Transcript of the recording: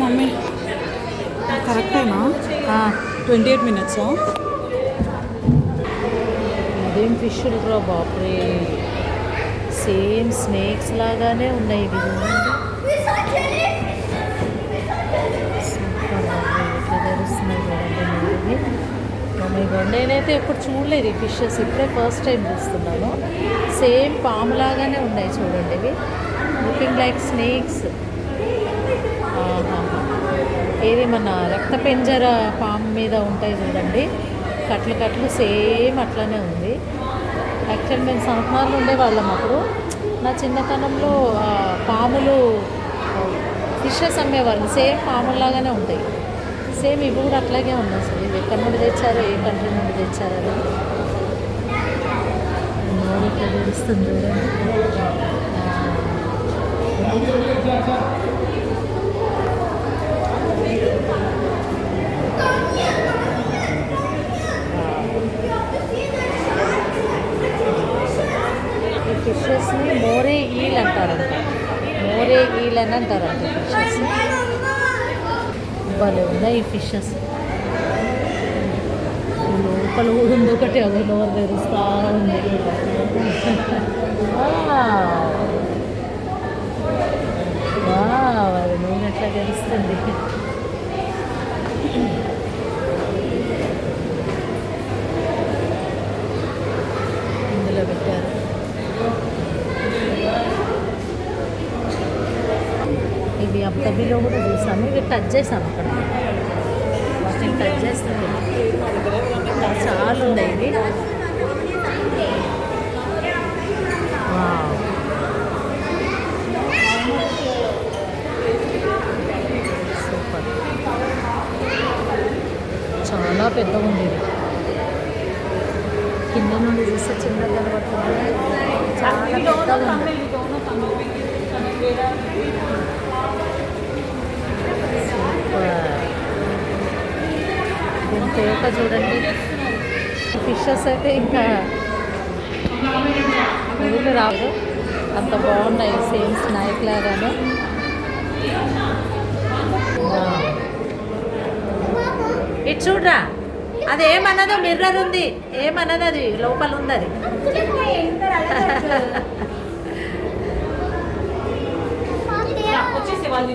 Mummy కరెక్టేనా 28 minutes. ఇదేం ఫిష్లు రా బాప్రే, సేమ్ స్నేక్స్ లాగానే ఉన్నాయి ఇవి సూపర్ బాబు, ఎట్లా తెలుస్తున్నాయి చూడండి. నేనైతే ఎప్పుడు చూడలేదు ఈ ఫిషెస్, ఇప్పుడే ఫస్ట్ టైం చూస్తున్నాను. సేమ్ పాము లాగానే ఉన్నాయి చూడండి, ఇవి లుకింగ్ లైక్ స్నేక్స్. ఏది మన రక్తపెంజర పాము మీద ఉంటాయి చూడండి, కట్లు కట్లు సేమ్ అట్లానే ఉంది. యాక్చువల్ మేము సంతానాలు ఉండేవాళ్ళం అప్పుడు. నా చిన్నతనంలో పాములు ఫిషెస్ అమ్మేవాళ్ళు, సేమ్ పాముల్లాగానే ఉంటాయి. సేమ్ ఇవి కూడా అట్లాగే ఉన్నాయి. అసలు ఇవి ఎక్కడి నుండి తెచ్చారో, ఏ కంట్రీ నుండి తెచ్చారో నోరు ఇట్లా తెలుస్తుంది చూడండి. ఈ ఫిషెస్ని మోరే ఈల్ అంటారంట, మోరే ఈల్ అని అంటారంట ఫిషెస్. భలే ఉన్నాయి ఈ ఫిషెస్. లోపల కూడా ఉంది ఒకటి, అది నోరు తెరుస్తూ ఉంది. అది నూనె ఎట్లా తెలుస్తుంది. ఇందులో పెట్టారు. ఇవి అబ్తబీలో కూడా చూసాము, ఇవి టచ్ చేసాము అక్కడ, వాటిని టచ్ చేస్తాము. చాలా ఉన్నాయి ఇవి. సూపర్, చాలా పెద్దగా ఉంది ఇది. కింద నుండి చూస్తే చిన్న కనబడుతుంది, చాలా పెద్దగా ఉంది. దీని తేక చూడండి. ఫిషెస్ అయితే ఇంకా వదిలి రాదు, అంత బాగున్నాయి. సేమ్ స్నాక్ లాగానే. ఇటు చూడరా, అది ఏమన్నదో మిర్రర్ ఉంది, ఏమన్నది అది లోపల ఉంది అది. వచ్చేసి వాళ్ళు